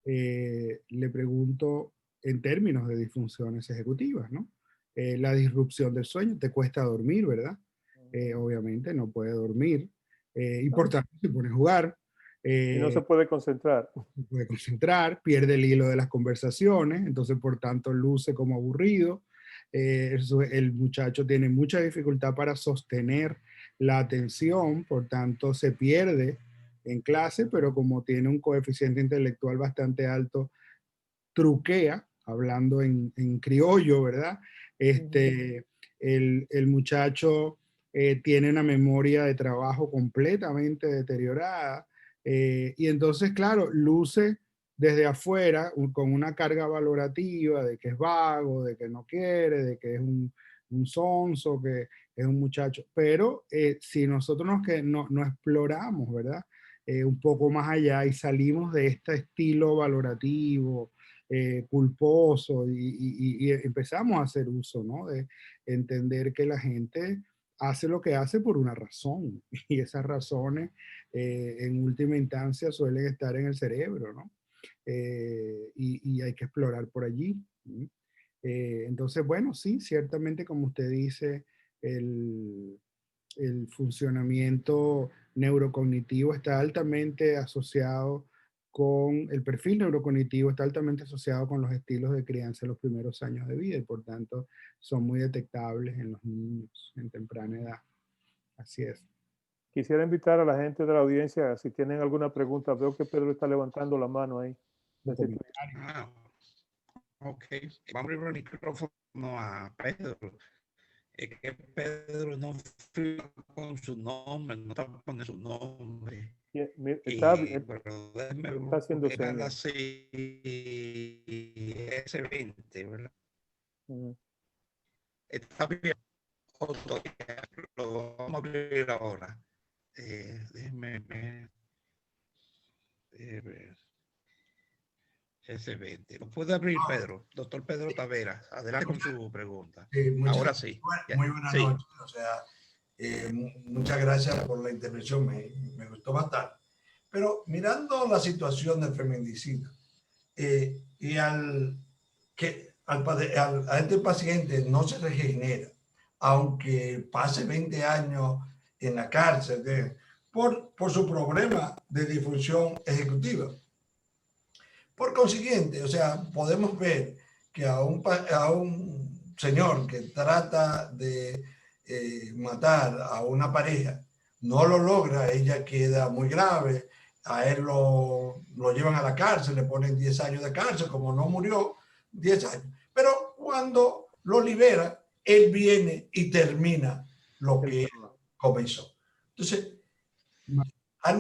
le pregunto en términos de disfunciones ejecutivas, ¿no? La disrupción del sueño, te cuesta dormir, ¿verdad? Obviamente no puede dormir y por tanto se pone a jugar. Y no se eh, puede concentrar. Se puede concentrar, pierde el hilo de las conversaciones, entonces por tanto luce como aburrido. El muchacho tiene mucha dificultad para sostener la atención, por tanto se pierde en clase, pero como tiene un coeficiente intelectual bastante alto, truquea, hablando en criollo, ¿verdad? Ujú. El muchacho tiene una memoria de trabajo completamente deteriorada y entonces, claro, luce desde afuera con una carga valorativa de que es vago, de que no quiere, de que es un sonso, que es un muchacho. Pero si nosotros no exploramos, ¿verdad? Un poco más allá y salimos de este estilo valorativo, culposo y empezamos a hacer uso, ¿no? De entender que la gente hace lo que hace por una razón y esas razones en última instancia suelen estar en el cerebro, ¿no? Y hay que explorar por allí. ¿Sí? Entonces, bueno, sí, ciertamente como usted dice, el, el funcionamiento neurocognitivo está altamente asociado con el perfil neurocognitivo, está altamente asociado con los estilos de crianza en los primeros años de vida y por tanto son muy detectables en los niños en temprana edad. Así es. Quisiera invitar a la gente de la audiencia, si tienen alguna pregunta, veo que Pedro está levantando la mano ahí. Un No sé si tú- comentario. Ah, ok. Vamos a abrir el micrófono a Pedro. Es que Pedro no firma con su nombre, no está poniendo su nombre. Está, Y pero déjeme está haciendo buscar señas. así S20, ¿verdad? Ujú. Está bien. Lo vamos a abrir ahora. Déjeme ver. S20. ¿Lo puede abrir Pedro? Doctor Pedro Taveras. Adelante con su pregunta. Muchas, Ahora sí. Ya. muy buenas Sí. noches. O sea, muchas gracias por la intervención, me gustó bastante. Pero mirando la situación del feminicidio y a este paciente no se regenera, aunque pase 20 años en la cárcel por su problema de disfunción ejecutiva. Por consiguiente, o sea, podemos ver que a un señor que trata de matar a una pareja, no lo logra, ella queda muy grave, a él lo llevan a la cárcel, le ponen 10 años de cárcel, como no murió, 10 años. Pero cuando lo libera, él viene y termina lo El que él trabajo. comenzó. Entonces, a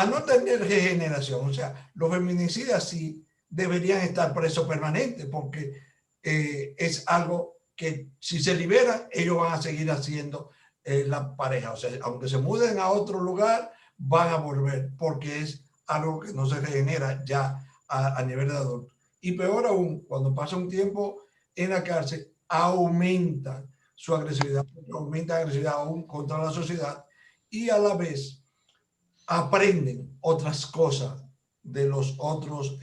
no tener regeneración, o sea, los feminicidas sí deberían estar presos permanentes porque es algo que si se liberan, ellos van a seguir haciendo la pareja. O sea, aunque se muden a otro lugar, van a volver porque es algo que no se regenera ya a nivel de adulto. Y peor aún, cuando pasa un tiempo en la cárcel, aumenta su agresividad, aumenta la agresividad aún contra la sociedad y a la vez aprenden otras cosas de los otros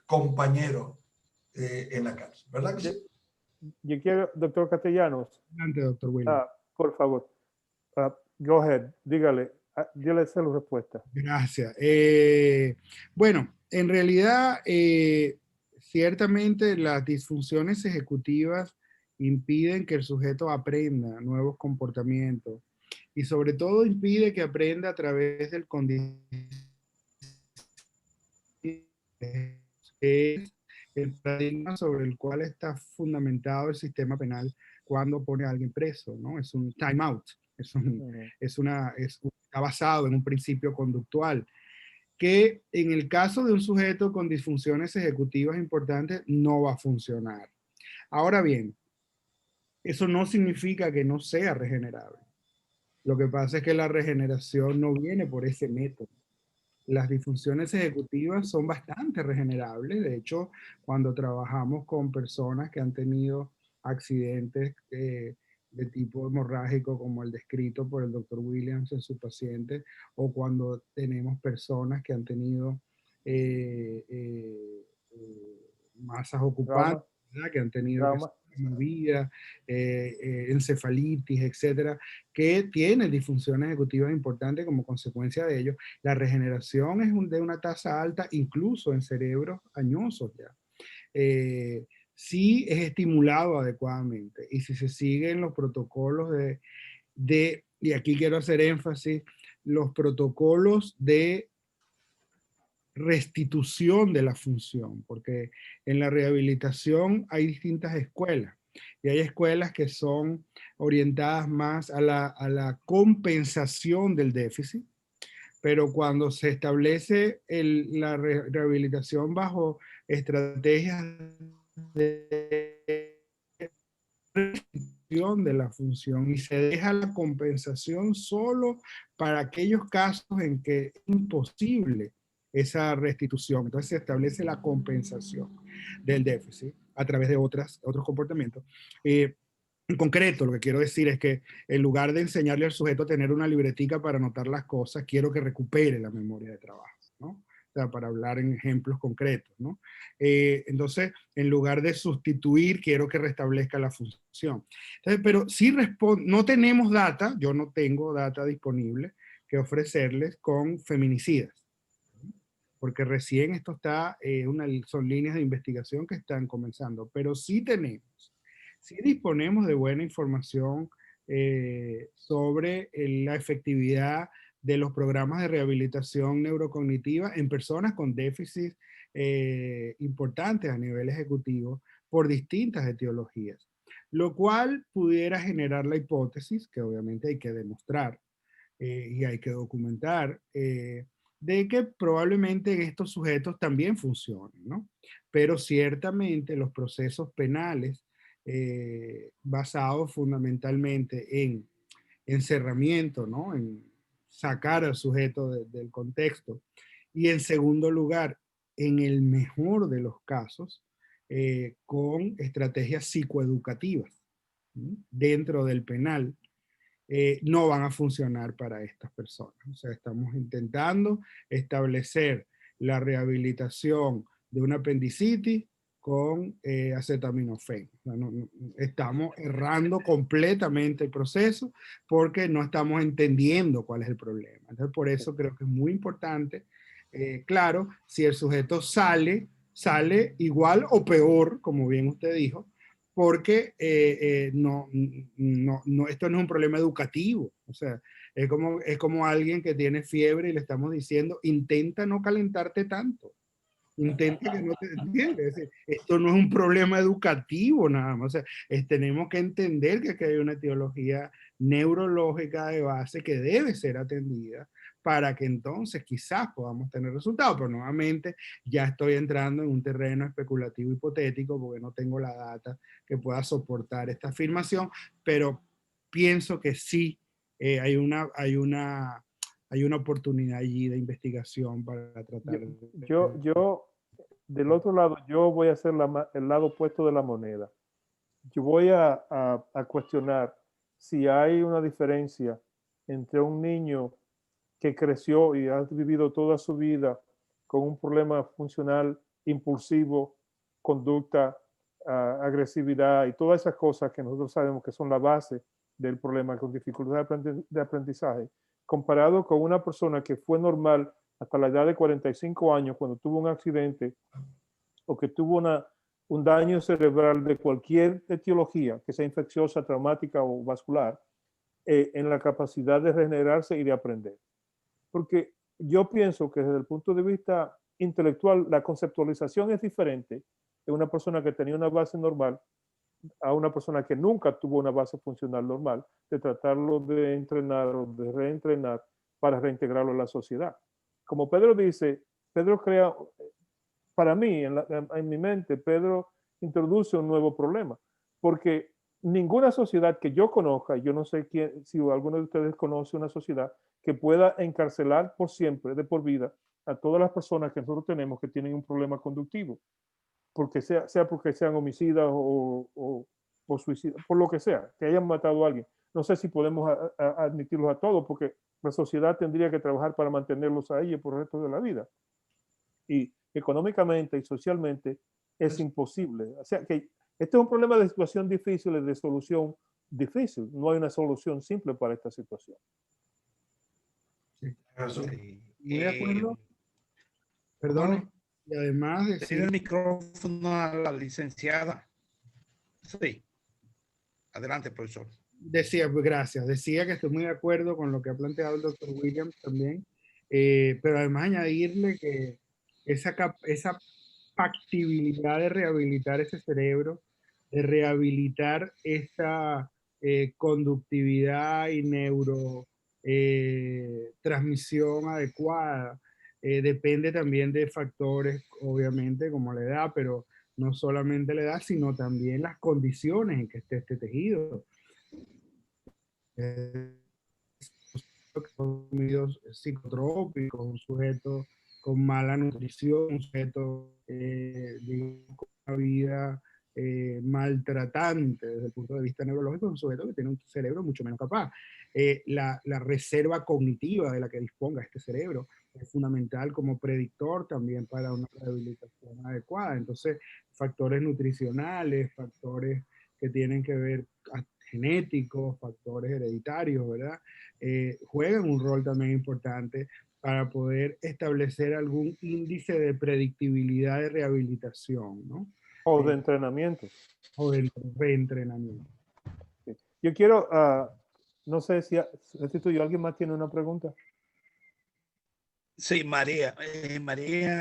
compañeros en la cárcel, ¿verdad que Yo, sí? yo quiero, doctor Castellanos, Adelante, doctor William. por favor, go ahead, dígale, dígale su respuesta. Gracias. Bueno, en realidad, ciertamente las disfunciones ejecutivas impiden que el sujeto aprenda nuevos comportamientos y sobre todo impide que aprenda a través del condicionamiento, es el paradigma sobre el cual está fundamentado el sistema penal cuando pone a alguien preso, ¿no? Es un time out, Ujú. está basado en un principio conductual que en el caso de un sujeto con disfunciones ejecutivas importantes no va a funcionar. Ahora bien, eso no significa que no sea regenerable. Lo que pasa es que la regeneración no viene por ese método. Las disfunciones ejecutivas son bastante regenerables. De hecho, cuando trabajamos con personas que han tenido accidentes de tipo hemorrágico como el descrito por el doctor Williams en su paciente, o cuando tenemos personas que han tenido masas ocupantes, ¿verdad? Que han tenido vida, encefalitis, etcétera, que tienen disfunciones ejecutivas importantes como consecuencia de ello. La regeneración es de una tasa alta, incluso en cerebros añosos ya. Si es estimulado adecuadamente y si se siguen los protocolos y aquí quiero hacer énfasis, los protocolos de restitución de la función, porque en la rehabilitación hay distintas escuelas y hay escuelas que son orientadas más a la compensación del déficit, pero cuando se establece la rehabilitación bajo estrategias de restitución de la función y se deja la compensación solo para aquellos casos en que es imposible esa restitución. Entonces se establece la compensación del déficit a través de otros comportamientos. En concreto, lo que quiero decir es que en lugar de enseñarle al sujeto a tener una libretica para anotar las cosas, quiero que recupere la memoria de trabajo, ¿no? O sea, para hablar en ejemplos concretos, ¿no? Entonces, en lugar de sustituir, quiero que restablezca la función. Entonces, pero si no tenemos data, yo no tengo data disponible que ofrecerles con feminicidas, porque recién esto está, son líneas de investigación que están comenzando, pero sí disponemos de buena información sobre la efectividad de los programas de rehabilitación neurocognitiva en personas con déficits importantes a nivel ejecutivo por distintas etiologías, lo cual pudiera generar la hipótesis, que obviamente hay que demostrar y hay que documentar, de que probablemente en estos sujetos también funcionen, ¿no? Pero ciertamente los procesos penales basados fundamentalmente en encerramiento, ¿no? En sacar al sujeto del contexto. Y en segundo lugar, en el mejor de los casos, con estrategias psicoeducativas, ¿sí? Dentro del penal, no van a funcionar para estas personas. O sea, estamos intentando establecer la rehabilitación de una apendicitis con acetaminofén. O sea, estamos errando completamente el proceso porque no estamos entendiendo cuál es el problema. Entonces, por eso creo que es muy importante, claro, si el sujeto sale igual o peor, como bien usted dijo, porque esto no es un problema educativo. O sea, es como alguien que tiene fiebre y le estamos diciendo, intenta no calentarte tanto. Intenta que no te entiendes. Es decir, esto no es un problema educativo nada más. O sea, tenemos que entender que aquí hay una etiología neurológica de base que debe ser atendida para que entonces quizás podamos tener resultados. Pero nuevamente ya estoy entrando en un terreno especulativo hipotético porque no tengo la data que pueda soportar esta afirmación, pero pienso que sí hay una oportunidad allí de investigación para tratar Yo, del otro lado, yo voy a hacer el lado opuesto de la moneda. Yo voy a cuestionar si hay una diferencia entre un niño que creció y ha vivido toda su vida con un problema funcional impulsivo, conducta, agresividad y todas esas cosas que nosotros sabemos que son la base del problema con dificultad de aprendizaje, comparado con una persona que fue normal hasta la edad de 45 años cuando tuvo un accidente o que tuvo un daño cerebral de cualquier etiología, que sea infecciosa, traumática o vascular, en la capacidad de regenerarse y de aprender. Porque yo pienso que desde el punto de vista intelectual, la conceptualización es diferente de una persona que tenía una base normal a una persona que nunca tuvo una base funcional normal, de tratarlo de entrenar o de reentrenar para reintegrarlo a la sociedad. Como Pedro dice, Pedro crea, para mí, en mi mente, Pedro introduce un nuevo problema, porque ninguna sociedad que yo conozca, yo no sé si alguno de ustedes conoce una sociedad que pueda encarcelar por siempre, de por vida, a todas las personas que nosotros tenemos que tienen un problema conductivo, porque sea porque sean homicidas o suicidas, por lo que sea, que hayan matado a alguien. No sé si podemos admitirlos a todos, porque la sociedad tendría que trabajar para mantenerlos a ellos por el resto de la vida. Y económicamente y socialmente es imposible. O sea que este es un problema de situación difícil y de solución difícil. No hay una solución simple para esta situación. Sí. Razón. Sí. Muy de acuerdo. Perdón. Perdón. Y además Tiene decir, el micrófono a la licenciada. Sí. Adelante, profesor. decía, pues gracias, decía que estoy muy de acuerdo con lo que ha planteado el doctor Williams también, pero además añadirle que esa factibilidad de rehabilitar ese cerebro, de rehabilitar esta conductividad y neuro transmisión adecuada, depende también de factores, obviamente, como la edad, pero no solamente la edad, sino también las condiciones en que esté este tejido. Comidos psicotrópicos, un sujeto con mala nutrición, un sujeto digamos, con una vida maltratante desde el punto de vista neurológico, un sujeto que tiene un cerebro mucho menos capaz. La reserva cognitiva de la que disponga este cerebro es fundamental como predictor también para una rehabilitación adecuada. Entonces, factores nutricionales, factores que tienen que ver genéticos, factores hereditarios, ¿verdad? Juegan un rol también importante para poder establecer algún índice de predictibilidad de rehabilitación, ¿no? O de entrenamiento. O de reentrenamiento. Sí. Yo quiero, no sé si alguien más tiene una pregunta. Sí, María,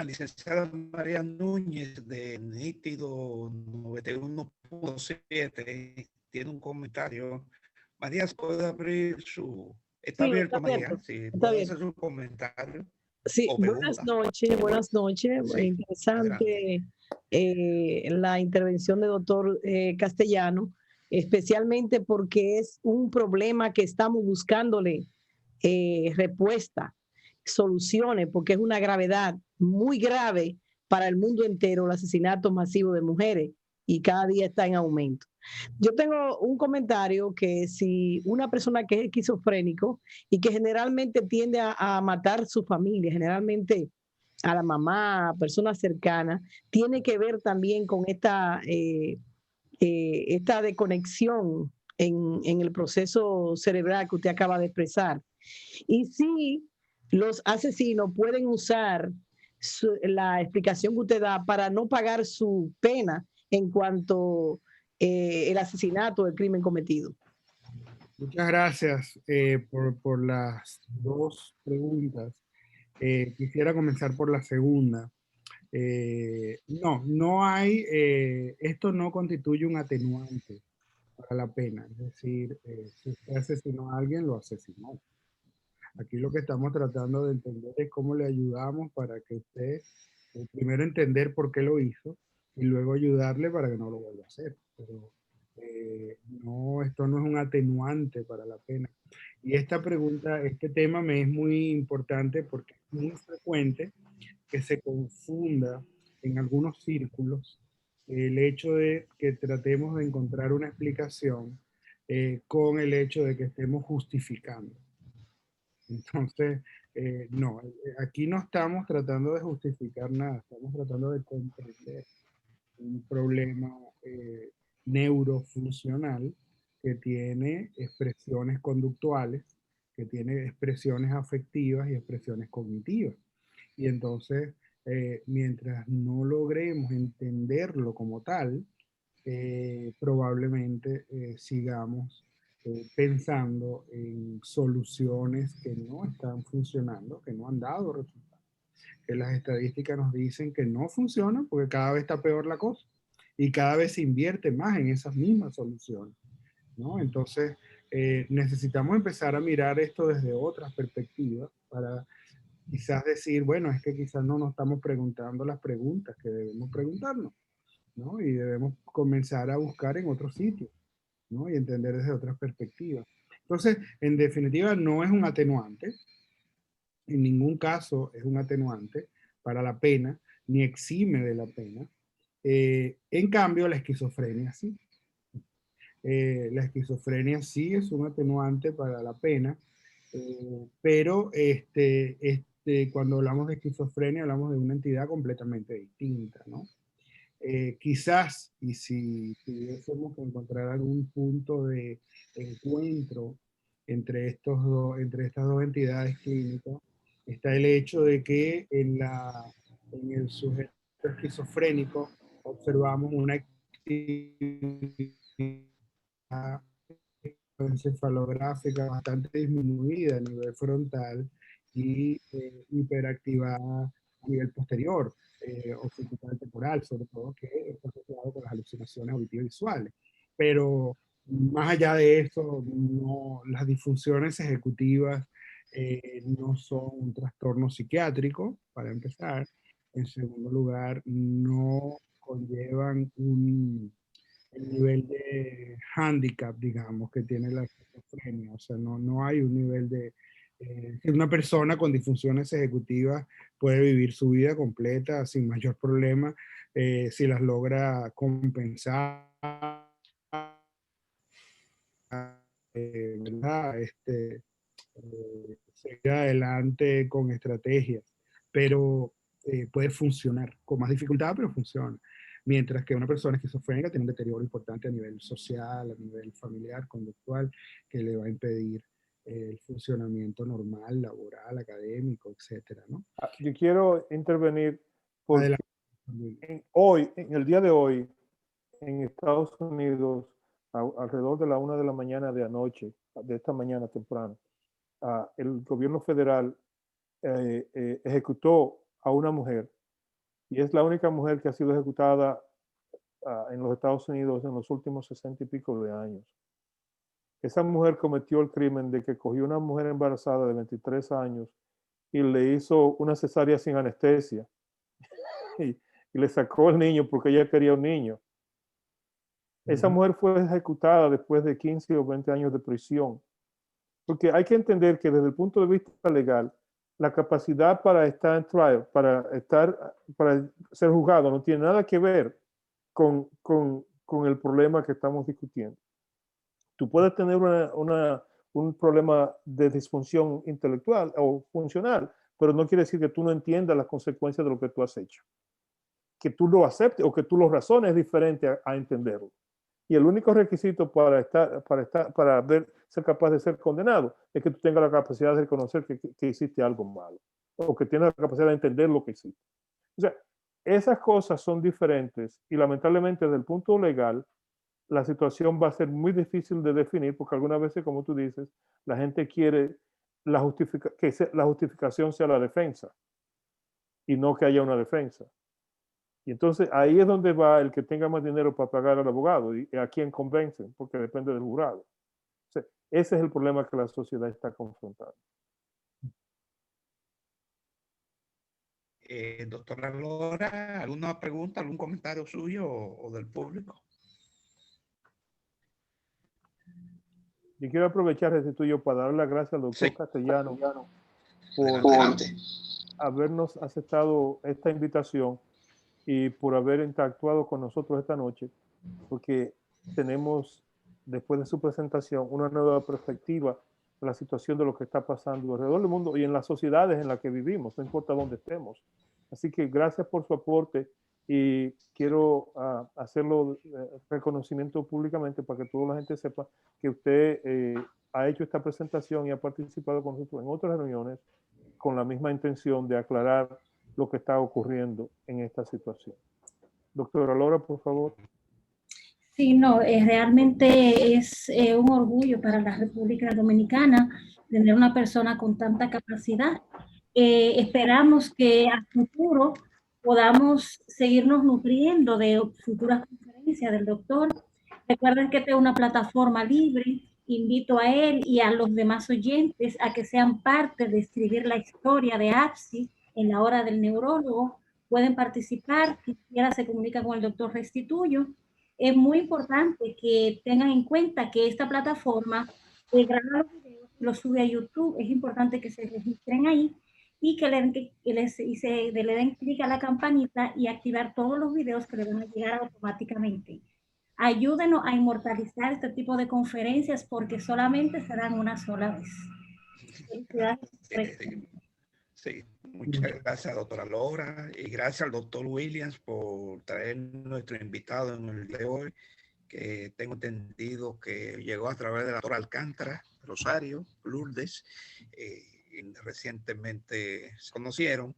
licenciada María Núñez de Nítido 91.7 tiene un comentario. María, ¿puede abrir su... Está Sí, abierto, está María, abierto. sí, Está puede bien. hacer su comentario Sí, o buenas pregunta. noches, buenas noches. Sí, Interesante la intervención de doctor Castellano, especialmente porque es un problema que estamos buscándole respuesta, soluciones, porque es una gravedad muy grave para el mundo entero, el asesinato masivo de mujeres, y cada día está en aumento. Yo tengo un comentario que si una persona que es esquizofrénico y que generalmente tiende a matar su familia, generalmente a la mamá, a personas cercanas, tiene que ver también con esta desconexión en el proceso cerebral que usted acaba de expresar. Y sí, los asesinos pueden usar la explicación que usted da para no pagar su pena en cuanto el asesinato, el crimen cometido. Muchas gracias por las dos preguntas. Quisiera comenzar por la segunda. No hay, esto no constituye un atenuante para la pena. Es decir, si usted asesinó a alguien, lo asesinó. Aquí lo que estamos tratando de entender es cómo le ayudamos para que usted, primero entender por qué lo hizo y luego ayudarle para que no lo vuelva a hacer. Pero no, esto no es un atenuante para la pena. Y esta pregunta, este tema me es muy importante porque es muy frecuente que se confunda en algunos círculos el hecho de que tratemos de encontrar una explicación con el hecho de que estemos justificando. Entonces, no, aquí no estamos tratando de justificar nada, estamos tratando de comprender un problema neurofuncional que tiene expresiones conductuales, que tiene expresiones afectivas y expresiones cognitivas. Y entonces, mientras no logremos entenderlo como tal, probablemente sigamos pensando en soluciones que no están funcionando, que no han dado resultados, que las estadísticas nos dicen que no funcionan porque cada vez está peor la cosa y cada vez se invierte más en esas mismas soluciones, ¿no? Entonces, necesitamos empezar a mirar esto desde otras perspectivas para quizás decir, bueno, es que quizás no nos estamos preguntando las preguntas que debemos preguntarnos, ¿no? Y debemos comenzar a buscar en otros sitios, ¿no? Y entender desde otras perspectivas. Entonces, en definitiva, no es un atenuante, en ningún caso es un atenuante para la pena, ni exime de la pena. En cambio, la esquizofrenia sí. La esquizofrenia sí es un atenuante para la pena, pero cuando hablamos de esquizofrenia hablamos de una entidad completamente distinta, ¿no? quizás, y si tuviésemos que encontrar algún punto de encuentro entre estas dos entidades clínicas, está el hecho de que en el sujeto esquizofrénico observamos una actividad encefalográfica bastante disminuida a nivel frontal y hiperactivada a nivel posterior, occipital temporal, sobre todo, que está asociado con las alucinaciones auditivas visuales. Pero más allá de eso, no, las disfunciones ejecutivas no son un trastorno psiquiátrico, para empezar. En segundo lugar, no conllevan el nivel de handicap, digamos, que tiene la esquizofrenia. O sea, no hay un nivel de... que una persona con disfunciones ejecutivas puede vivir su vida completa sin mayor problema si las logra compensar, ¿verdad? Seguir adelante con estrategias, pero puede funcionar con más dificultad, pero funciona. Mientras que una persona esquizofrénica tiene un deterioro importante a nivel social, a nivel familiar, conductual, que le va a impedir el funcionamiento normal, laboral, académico, etcétera, ¿no? Yo quiero intervenir porque Adelante. en el día de hoy, en Estados Unidos, alrededor de la 1 de la mañana de anoche, de esta mañana temprano, el gobierno federal ejecutó a una mujer, y es la única mujer que ha sido ejecutada en los Estados Unidos en los últimos 60 y pico de años. Esa mujer cometió el crimen de que cogió una mujer embarazada de 23 años y le hizo una cesárea sin anestesia y le sacó el niño porque ella quería un niño. Esa mujer fue ejecutada después de 15 o 20 años de prisión. Porque hay que entender que desde el punto de vista legal, la capacidad para estar en trial, para ser juzgado, no tiene nada que ver con el problema que estamos discutiendo. Tú puedes tener un problema de disfunción intelectual o funcional, pero no quiere decir que tú no entiendas las consecuencias de lo que tú has hecho. Que tú lo aceptes o que tú lo razones es diferente a entenderlo. Y el único requisito para ser capaz de ser condenado es que tú tengas la capacidad de reconocer que hiciste algo malo o que tienes la capacidad de entender lo que hiciste. O sea, esas cosas son diferentes y lamentablemente desde el punto legal la situación va a ser muy difícil de definir porque algunas veces, como tú dices, la gente quiere que la justificación sea la defensa y no que haya una defensa. Y entonces ahí es donde va el que tenga más dinero para pagar al abogado y a quién convencen, porque depende del jurado. O sea, ese es el problema que la sociedad está confrontando. Doctora Lora, ¿alguna pregunta, algún comentario suyo o del público? Yo quiero aprovechar este tuyo para darle las gracias al doctor Castellano por habernos aceptado esta invitación y por haber interactuado con nosotros esta noche, porque tenemos, después de su presentación, una nueva perspectiva de la situación de lo que está pasando alrededor del mundo y en las sociedades en las que vivimos, no importa dónde estemos. Así que gracias por su aporte y quiero hacerlo reconocimiento públicamente para que toda la gente sepa que usted ha hecho esta presentación y ha participado con nosotros en otras reuniones con la misma intención de aclarar lo que está ocurriendo en esta situación. Doctora Lora, por favor. Sí, no, realmente es un orgullo para la República Dominicana tener una persona con tanta capacidad. Esperamos que a futuro podamos seguirnos nutriendo de futuras conferencias del doctor. Recuerden que esta es una plataforma libre. Invito a él y a los demás oyentes a que sean parte de escribir la historia de APSI en la hora del neurólogo. Pueden participar, si quiera se comunica con el doctor Restituyo. Es muy importante que tengan en cuenta que esta plataforma graba los videos y los sube a YouTube. Es importante que se registren ahí y que le den clic a la campanita y activar todos los videos que le van a llegar automáticamente. Ayúdenos a inmortalizar este tipo de conferencias porque solamente se dan una sola vez. Felicidades. Sí, muchas gracias, doctora Laura, y gracias al doctor Williams por traer nuestro invitado en el día de hoy, que tengo entendido que llegó a través de la doctora Alcántara, Rosario, Lourdes, recientemente se conocieron,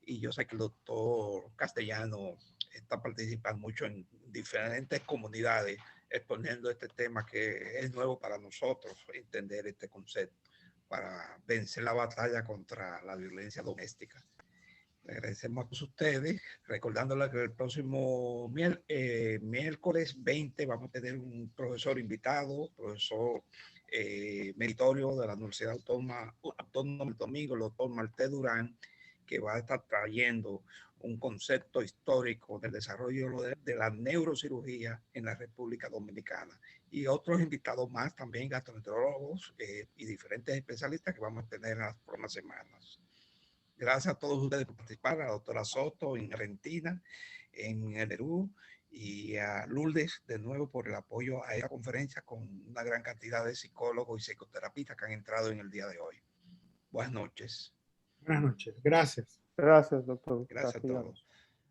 y yo sé que el doctor Castellano está participando mucho en diferentes comunidades exponiendo este tema que es nuevo para nosotros, entender este concepto para vencer la batalla contra la violencia doméstica. Le agradecemos a todos ustedes, recordándoles que el próximo miércoles 20 vamos a tener un profesor invitado, profesor meritorio de la Universidad Autónoma del Domingo, el doctor Marté Durán, que va a estar trayendo un concepto histórico del desarrollo de la neurocirugía en la República Dominicana. Y otros invitados más, también gastroenterólogos y diferentes especialistas que vamos a tener en las próximas semanas. Gracias a todos ustedes por participar, a la doctora Soto en Argentina, en el Perú, y a Lourdes de nuevo por el apoyo a esta conferencia con una gran cantidad de psicólogos y psicoterapistas que han entrado en el día de hoy. Buenas noches. Buenas noches. Gracias. Gracias, doctor. Gracias a todos.